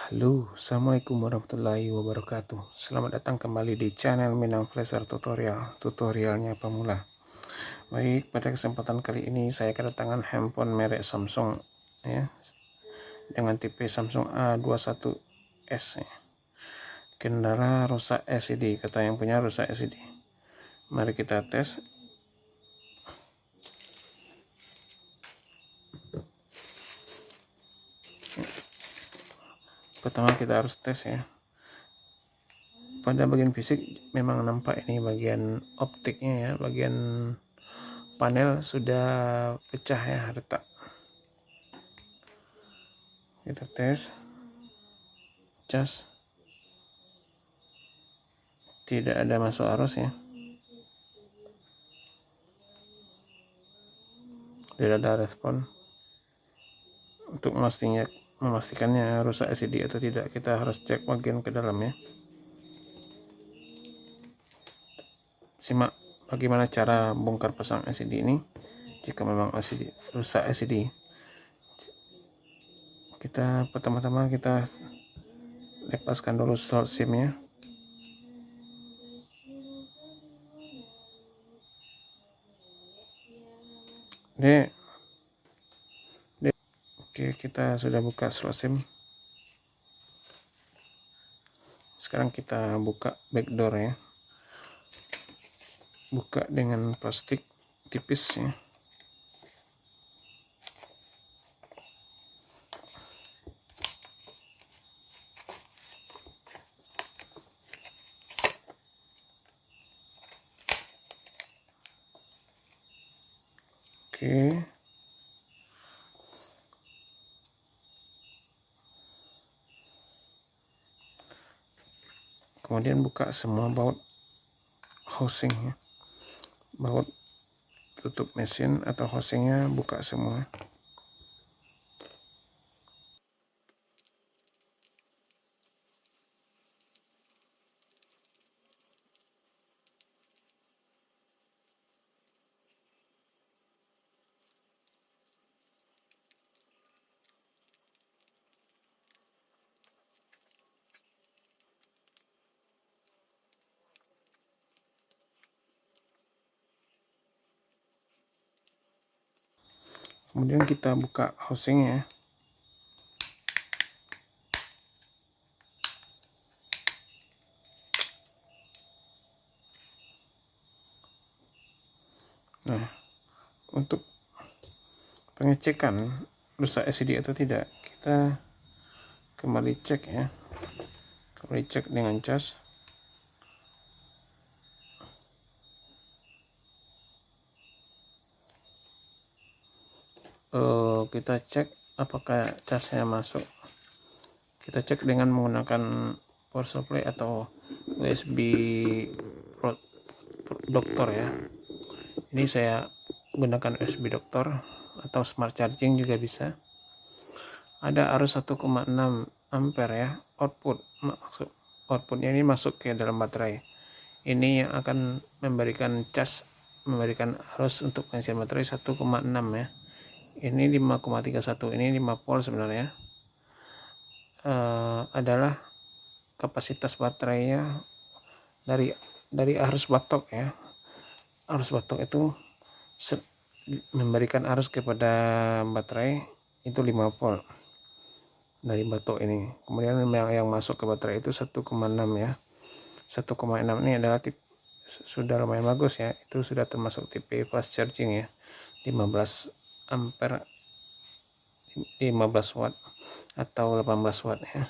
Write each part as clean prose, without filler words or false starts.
Halo, assalamualaikum warahmatullahi wabarakatuh. Selamat datang kembali di channel Minang Flasher Tutorial, tutorialnya pemula. Baik, pada kesempatan kali ini saya kedatangan handphone merek Samsung ya, dengan tipe Samsung A21s ya. Kendala rusak LCD, kata yang punya rusak LCD. Mari kita tes. Pertama kita harus tes ya. Pada bagian fisik memang nampak ini bagian optiknya ya, bagian panel sudah pecah ya, retak. Kita tes, cas, tidak ada masuk arus ya, tidak ada respon. Untuk memastikannya rusak LCD atau tidak, kita harus cek bagian ke dalam ya. Simak bagaimana cara bongkar pasang LCD ini jika memang LCD rusak LCD. Pertama-tama kita lepaskan dulu slot SIM nya. Oke, kita sudah buka slot SIM. Sekarang kita buka backdoor ya. Buka dengan plastik tipis ya. Oke. Kemudian buka semua baut housing ya. Baut tutup mesin atau housingnya buka semua. Kemudian kita buka housingnya. Nah, untuk pengecekan rusak LCD atau tidak, kita kembali cek ya. Kembali cek dengan cas. Kita cek apakah casnya masuk. Kita cek dengan menggunakan power supply atau USB doktor ya. Ini saya gunakan USB doktor atau smart charging juga bisa. Ada arus 1,6 ampere ya, outputnya ini masuk ke dalam baterai. Ini yang akan memberikan arus untuk pengisian baterai 1,6 ya. Ini 5,31, ini 5 volt sebenarnya. Adalah kapasitas baterainya dari arus batok ya. Arus batok itu memberikan arus kepada baterai itu 5 volt dari batok ini. Kemudian yang masuk ke baterai itu 1,6 ya. 1,6 ini adalah sudah lumayan bagus ya. Itu sudah termasuk tipe fast charging ya. 15 ampere, 15 watt atau 18 watt ya.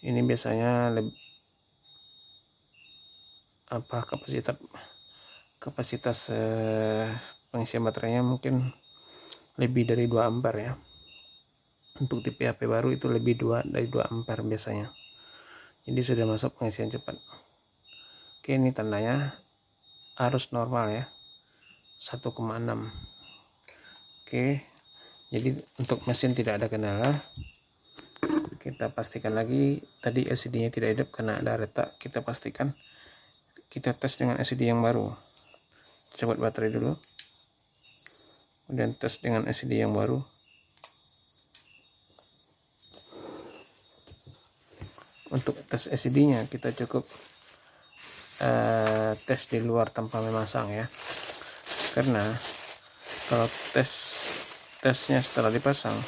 Ini biasanya kapasitas pengisian baterainya mungkin lebih dari 2 ampere ya. Untuk tipe HP baru itu lebih dari 2 ampere biasanya. Jadi sudah masuk pengisian cepat. Oke, ini tandanya arus normal ya, 1,6. Oke, jadi untuk mesin tidak ada kendala. Kita pastikan lagi, tadi LCD nya tidak hidup karena ada retak. Kita pastikan, kita tes dengan LCD yang baru. Copot baterai dulu, kemudian tes dengan LCD yang baru. tes LCD nya kita cukup tes di luar tanpa memasang ya, karena kalau tesnya setelah dipasang,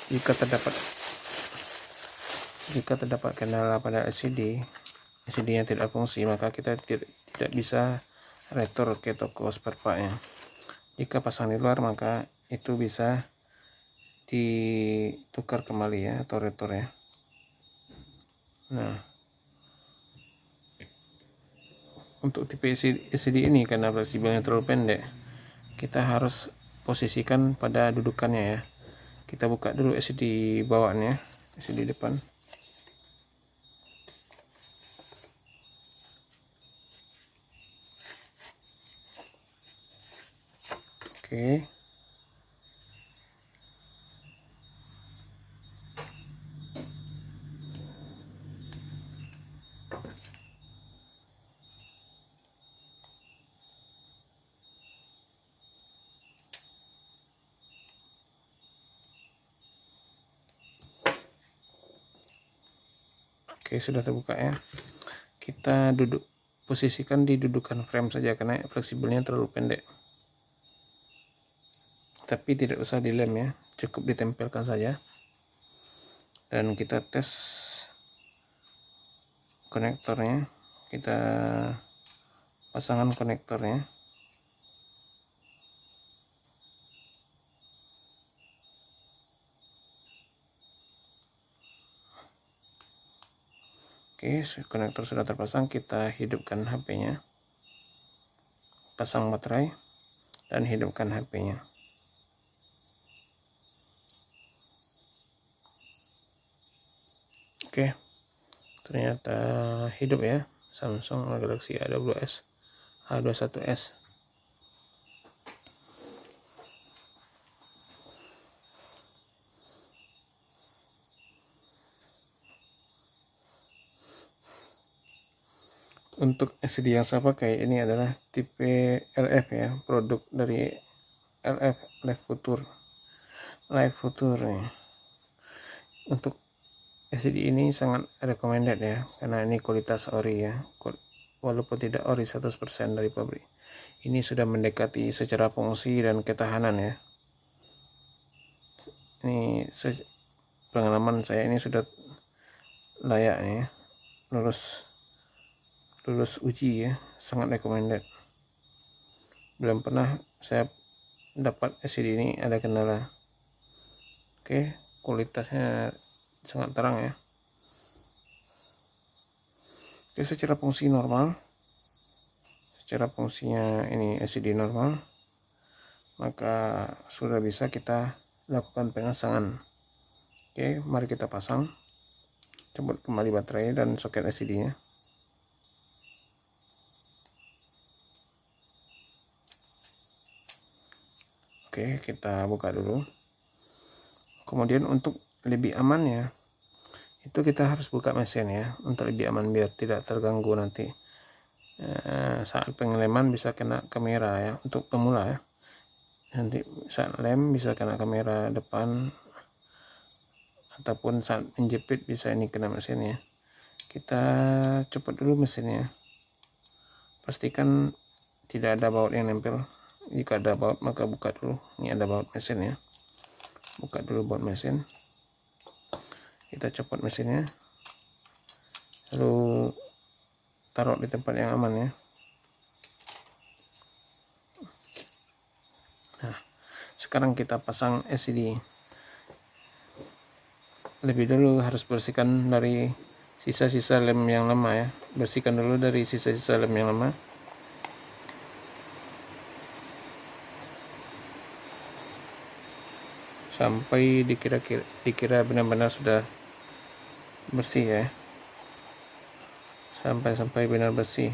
jika terdapat kendala pada LCD nya tidak fungsi, maka kita tidak bisa retur ke toko spare partnya. Jika pasang di luar, maka itu bisa ditukar kembali ya, atau retur ya. Nah, untuk tipe LCD ini karena fleksibelnya terlalu pendek, kita harus posisikan pada dudukannya ya. Kita buka dulu LCD bawaannya, LCD depan. Oke. Oke, sudah terbuka ya. Kita posisikan di dudukan frame saja karena fleksibelnya terlalu pendek. Tapi tidak usah dilem ya, cukup ditempelkan saja. Dan kita tes konektornya, kita pasangkan konektornya. Oke, konektor sudah terpasang, kita hidupkan HP-nya, pasang baterai, dan hidupkan HP-nya. Oke, ternyata hidup ya, Samsung Galaxy A12s A21s. Untuk LCD yang saya pakai ini adalah tipe LF ya, produk dari LF, Live Future nih. Untuk LCD ini sangat recommended ya, karena ini kualitas ori ya, walaupun tidak ori 100% dari pabrik. Ini sudah mendekati secara fungsi dan ketahanan ya. Ini pengalaman saya, ini sudah layak ya, lulus uji ya, sangat recommended. Belum pernah saya dapat LCD ini ada kendala. Oke, kualitasnya sangat terang ya. Oke, secara fungsi normal, secara fungsinya ini LCD normal, maka sudah bisa kita lakukan pemasangan. Oke, mari kita pasang. Copot kembali baterai dan soket LCD nya. Oke, kita buka dulu. Kemudian untuk lebih aman ya, itu kita harus buka mesin ya, untuk lebih aman biar tidak terganggu nanti saat pengeleman bisa kena kamera ya, untuk pemula ya. Nanti saat lem bisa kena kamera depan, ataupun saat menjepit bisa ini kena mesin ya. Kita copot dulu mesinnya, pastikan tidak ada baut yang nempel. Jika ada baut maka buka dulu. Ini ada baut mesin ya, buka dulu baut mesin. Kita copot mesinnya, lalu taruh di tempat yang aman ya. Nah, sekarang kita pasang LCD. Lebih dulu harus bersihkan dari sisa-sisa lem yang lama ya, bersihkan dulu dari sisa-sisa lem yang lama. Sampai dikira benar-benar sudah bersih ya, sampai benar bersih.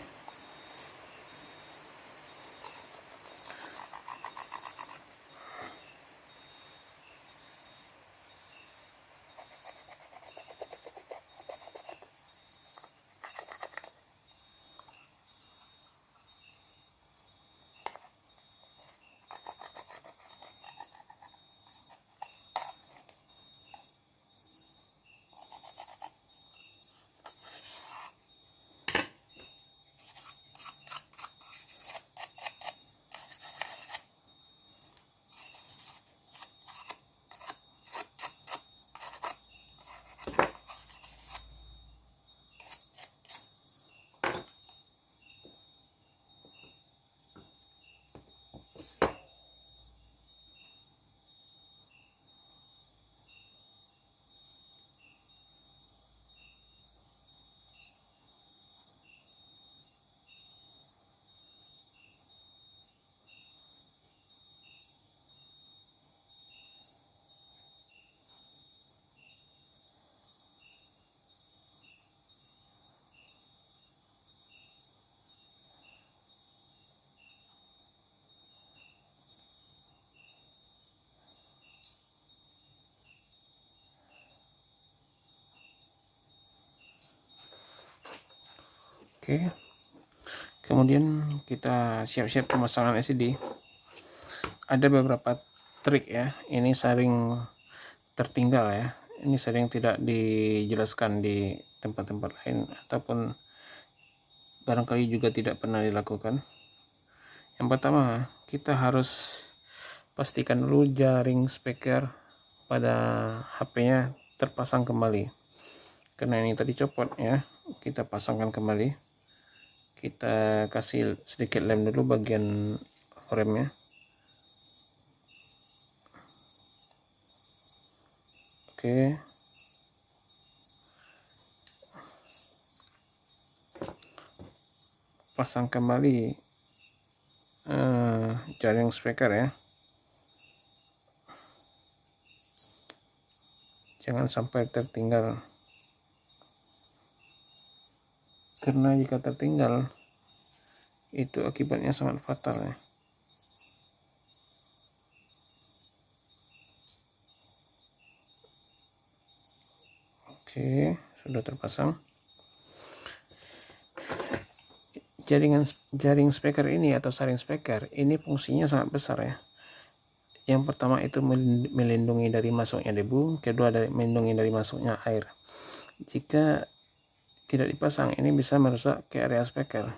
Oke, kemudian kita siap-siap pemasangan LCD. Ada beberapa trik ya, ini sering tertinggal ya, ini sering tidak dijelaskan di tempat-tempat lain ataupun barangkali juga tidak pernah dilakukan. Yang pertama, kita harus pastikan dulu jaring speaker pada HP-nya terpasang kembali, karena ini tadi copot ya. Kita pasangkan kembali, kita kasih sedikit lem dulu bagian remnya. Oke, pasang kembali jaring speaker ya, jangan sampai tertinggal, karena jika tertinggal itu akibatnya sangat fatal ya. Oke, sudah terpasang. Jaring speaker ini atau saring speaker ini fungsinya sangat besar ya. Yang pertama itu melindungi dari masuknya debu, kedua dari melindungi dari masuknya air. Jika tidak dipasang, ini bisa merusak ke area speaker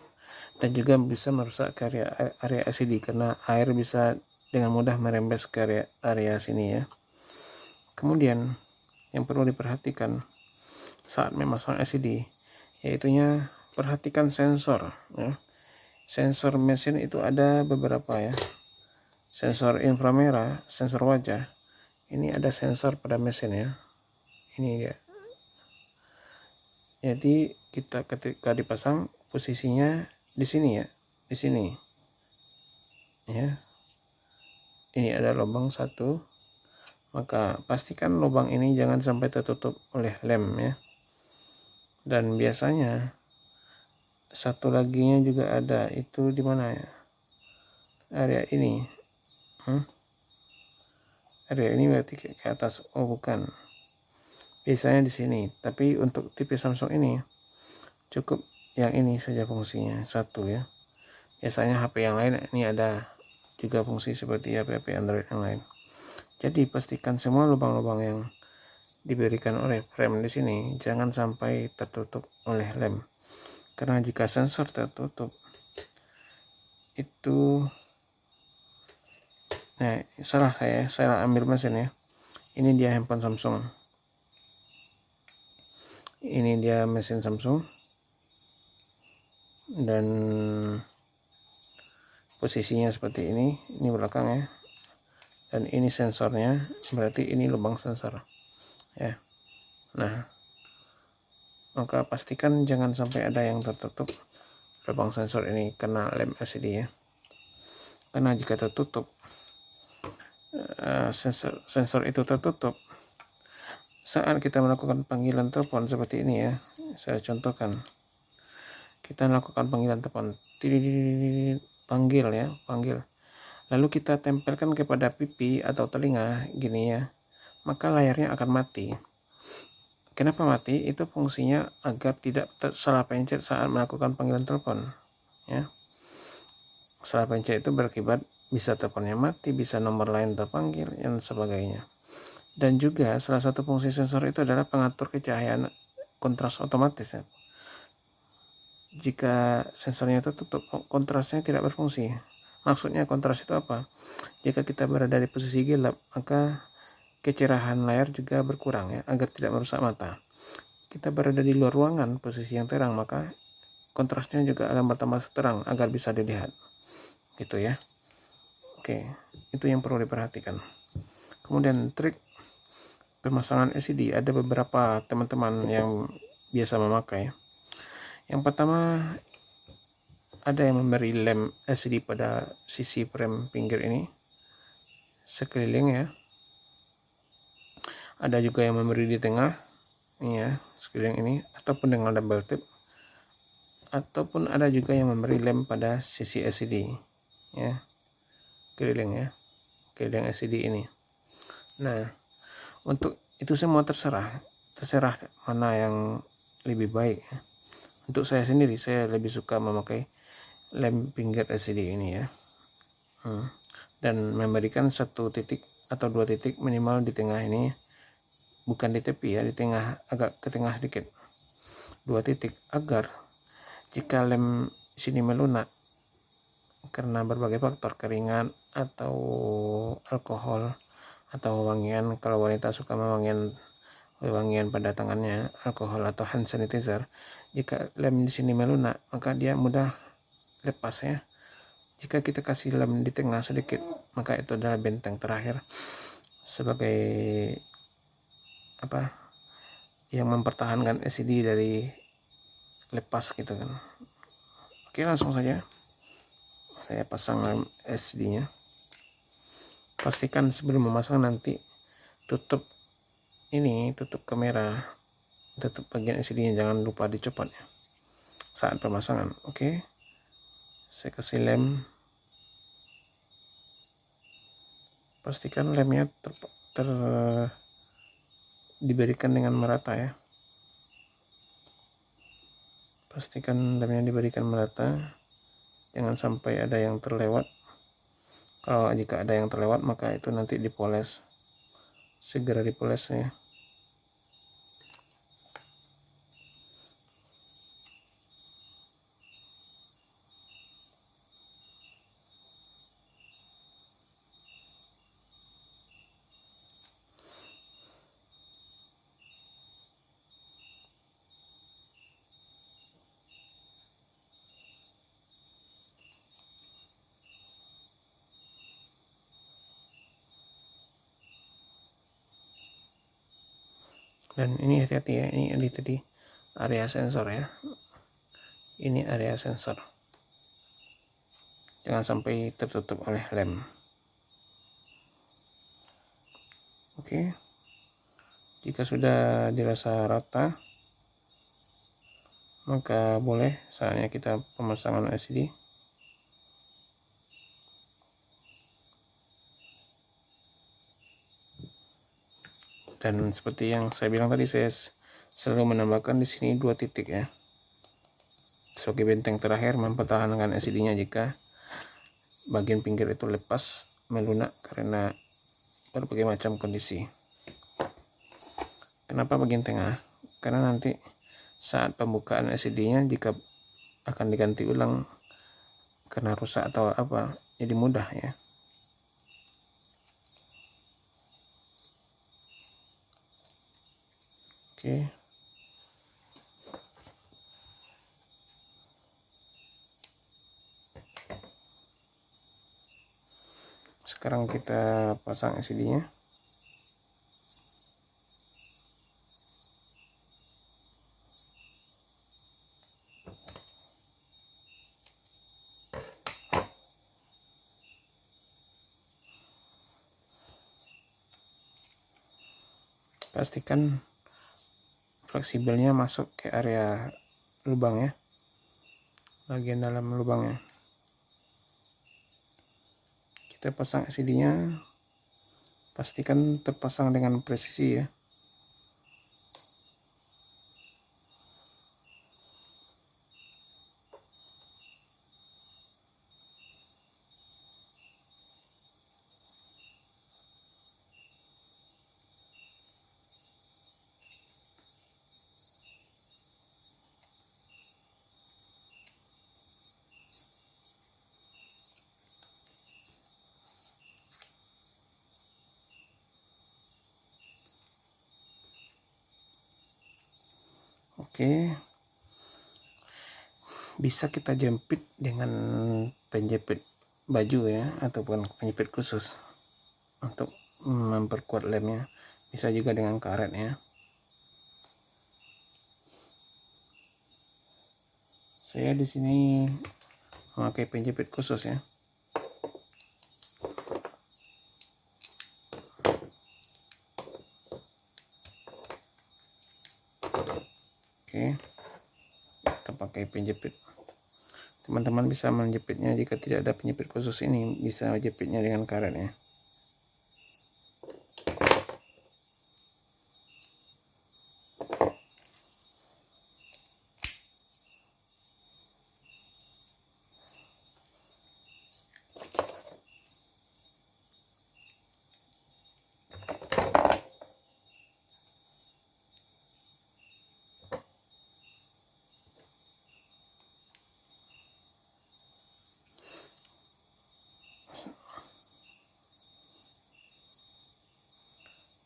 dan juga bisa merusak ke area LCD, karena air bisa dengan mudah merembes ke area sini ya. Kemudian yang perlu diperhatikan saat memasang LCD yaitunya perhatikan sensor ya. Sensor mesin itu ada beberapa ya, sensor inframerah, sensor wajah. Ini ada sensor pada mesin ya, ini dia. Jadi kita ketika dipasang posisinya di sini ya, di sini ya. Ini ada lubang satu, maka pastikan lubang ini jangan sampai tertutup oleh lem ya. Dan biasanya satu laginya juga ada, itu di mana ya, area ini area ini berarti ke atas, oh bukan, biasanya di sini. Tapi untuk tipe Samsung ini cukup yang ini saja fungsinya satu ya. Biasanya HP yang lain ini ada juga fungsi seperti HP Android yang lain. Jadi pastikan semua lubang-lubang yang diberikan oleh frame di sini jangan sampai tertutup oleh lem, karena jika sensor tertutup itu saya ambil mesin ya. Ini dia handphone Samsung, ini dia mesin Samsung, dan posisinya seperti ini belakang ya, dan ini sensornya, berarti ini lubang sensor ya. Nah, maka pastikan jangan sampai ada yang tertutup lubang sensor ini kena lem LCD ya, karena jika tertutup sensor itu tertutup saat kita melakukan panggilan telepon seperti ini ya. Saya contohkan, kita melakukan panggilan telepon, panggil ya, panggil, lalu kita tempelkan kepada pipi atau telinga gini ya, maka layarnya akan mati. Kenapa mati? Itu fungsinya agar tidak salah pencet saat melakukan panggilan telepon ya. Salah pencet itu berakibat bisa teleponnya mati, bisa nomor lain terpanggil dan sebagainya. Dan juga salah satu fungsi sensor itu adalah pengatur kecahayaan kontras otomatis ya. Jika sensornya tertutup, kontrasnya tidak berfungsi. Maksudnya kontras itu apa? Jika kita berada di posisi gelap, maka kecerahan layar juga berkurang ya, agar tidak merusak mata. Kita berada di luar ruangan, posisi yang terang, maka kontrasnya juga akan bertambah terang agar bisa dilihat gitu ya. Oke, itu yang perlu diperhatikan. Kemudian trik pemasangan LCD, ada beberapa teman-teman yang biasa memakai. Yang pertama, ada yang memberi lem LCD pada sisi frame pinggir ini sekeliling ya. Ada juga yang memberi di tengah ini ya, sekeliling ini, ataupun dengan double tip, ataupun ada juga yang memberi lem pada sisi LCD ya, keliling ya, keliling LCD ini. Nah, untuk itu semua terserah mana yang lebih baik ya. Untuk saya sendiri, saya lebih suka memakai lem pinggir LCD ini ya. Dan memberikan 1 titik atau 2 titik minimal di tengah ini, bukan di tepi ya, di tengah, agak ke tengah sedikit, 2 titik, agar jika lem sini melunak karena berbagai faktor, keringat atau alkohol atau wewangian, kalau wanita suka wewangian pada tangannya, alkohol atau hand sanitizer, jika lem di sini melunak maka dia mudah lepas ya. Jika kita kasih lem di tengah sedikit, maka itu adalah benteng terakhir sebagai yang mempertahankan LCD dari lepas gitu kan. Oke, langsung saja saya pasang lem LCD nya. Pastikan sebelum memasang nanti tutup kamera, tutup bagian LCD nya, jangan lupa dicopot ya saat pemasangan. Oke, saya kasih lem. Pastikan lemnya diberikan dengan merata ya. Pastikan lemnya diberikan merata, jangan sampai ada yang terlewat. Kalau jika ada yang terlewat, maka itu nanti dipoles, segera dipoles ya. Dan ini hati-hati ya, ini tadi area sensor ya, ini area sensor, jangan sampai tertutup oleh lem. Oke, jika sudah dirasa rata, maka boleh saatnya kita pemasangan LCD. Dan seperti yang saya bilang tadi, saya selalu menambahkan di sini 2 titik ya, sebagai benteng terakhir mempertahankan LCD-nya jika bagian pinggir itu lepas melunak karena berbagai macam kondisi. Kenapa bagian tengah? Karena nanti saat pembukaan LCD-nya jika akan diganti ulang karena rusak atau apa, jadi mudah ya. Oke. Sekarang kita pasang LCD-nya. Pastikan fleksibelnya masuk ke area lubang ya, bagian dalam lubangnya. Kita pasang LCD-nya, pastikan terpasang dengan presisi ya. Oke, bisa kita jepit dengan penjepit baju ya, ataupun penjepit khusus untuk memperkuat lemnya. Bisa juga dengan karet ya. Saya di sini memakai penjepit khusus ya. Oke, kita pakai penjepit. Teman-teman bisa menjepitnya jika tidak ada penjepit khusus ini, bisa jepitnya dengan karet ya.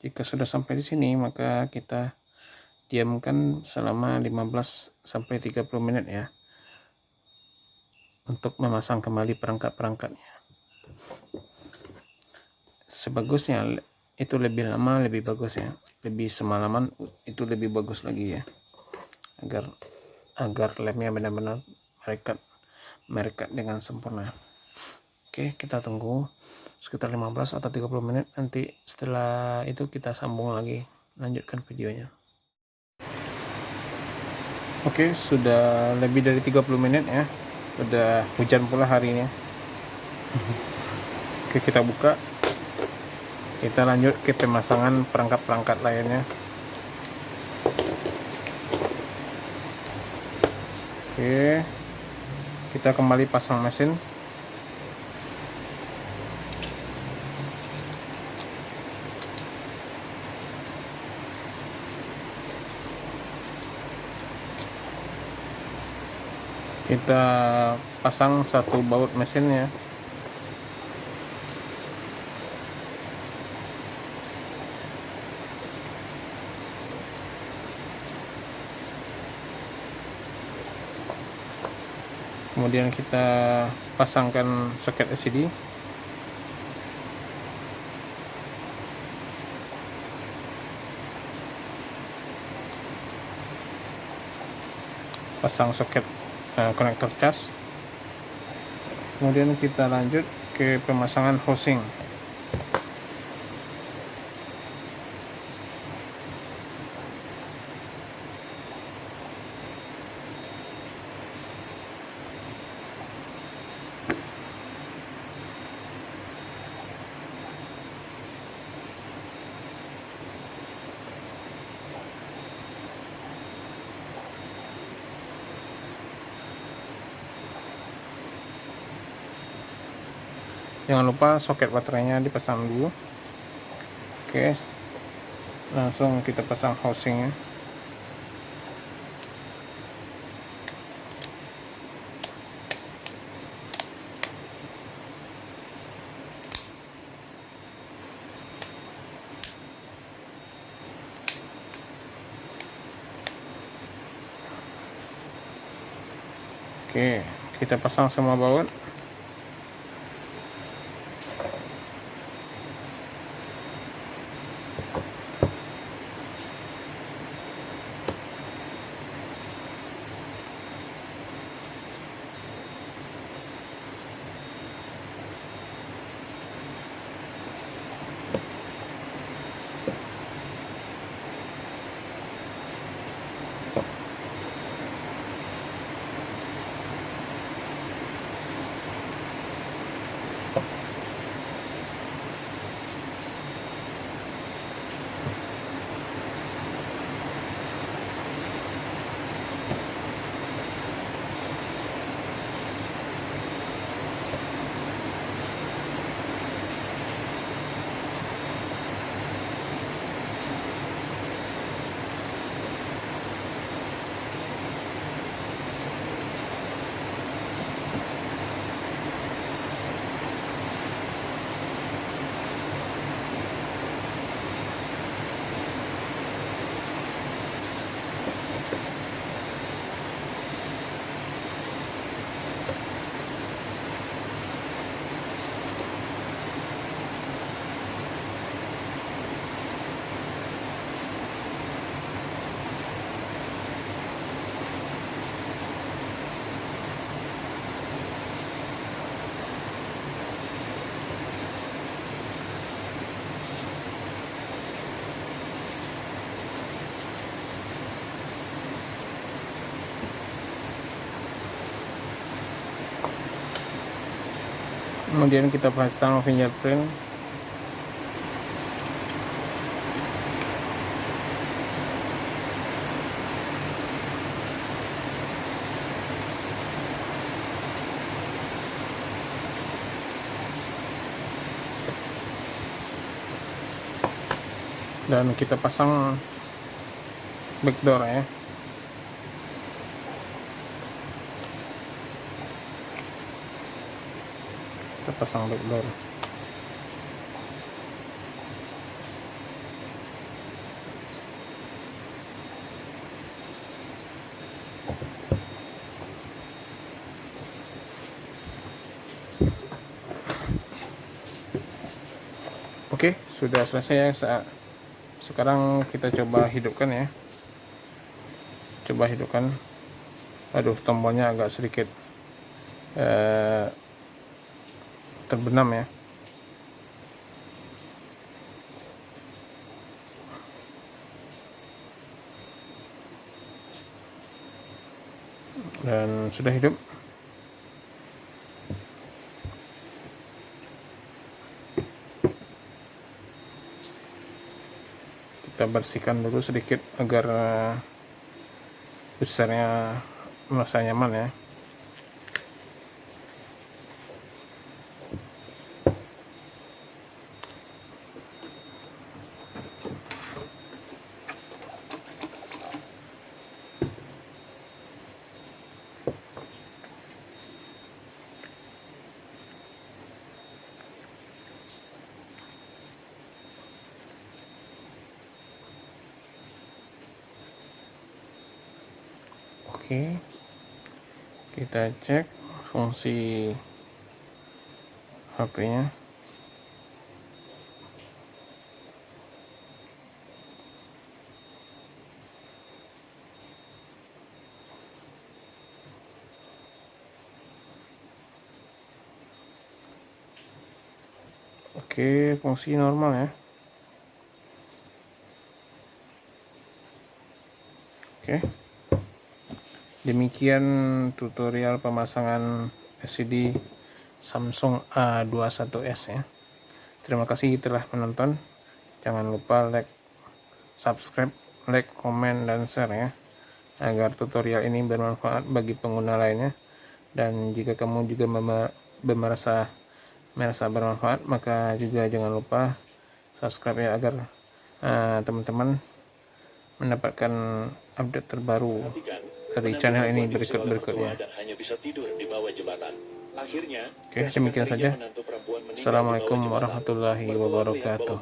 Jika sudah sampai di sini, maka kita diamkan selama 15 sampai 30 menit ya, untuk memasang kembali perangkat-perangkatnya. Sebagusnya itu lebih lama lebih bagus ya, lebih semalaman itu lebih bagus lagi ya, agar lemnya benar-benar merekat dengan sempurna. Oke, kita tunggu sekitar 15 atau 30 menit, nanti setelah itu kita sambung lagi, lanjutkan videonya. Oke, sudah lebih dari 30 menit ya, udah hujan pula hari ini. Oke, kita buka, kita lanjut ke pemasangan perangkat-perangkat lainnya. Oke, kita kembali pasang mesin. Kita pasang satu baut mesinnya. Kemudian kita pasangkan soket LCD. Pasang soket konektor cas. Kemudian kita lanjut ke pemasangan housing. Jangan lupa soket baterainya dipasang dulu. Oke, langsung kita pasang housingnya. Oke, kita pasang semua baut. Kemudian kita pasang fingerprint. Dan kita pasang backdoor ya. Kita pasang backdoor. Oke, sudah selesai ya. Sekarang kita coba hidupkan ya. Coba hidupkan. Aduh, tombolnya agak sedikit terbenam ya. Dan sudah hidup. Kita bersihkan dulu sedikit agar usernya merasa nyaman ya. Oke, kita cek fungsi HP-nya. Oke, fungsi normal ya. Oke. Demikian tutorial pemasangan LCD Samsung A21s ya. Terima kasih telah menonton. Jangan lupa like, subscribe, komen, dan share ya, agar tutorial ini bermanfaat bagi pengguna lainnya. Dan jika kamu juga merasa bermanfaat, maka juga jangan lupa subscribe ya, agar teman-teman mendapatkan update terbaru dari channel ini berikutnya. Oke, demikian saja. Assalamualaikum warahmatullahi wabarakatuh.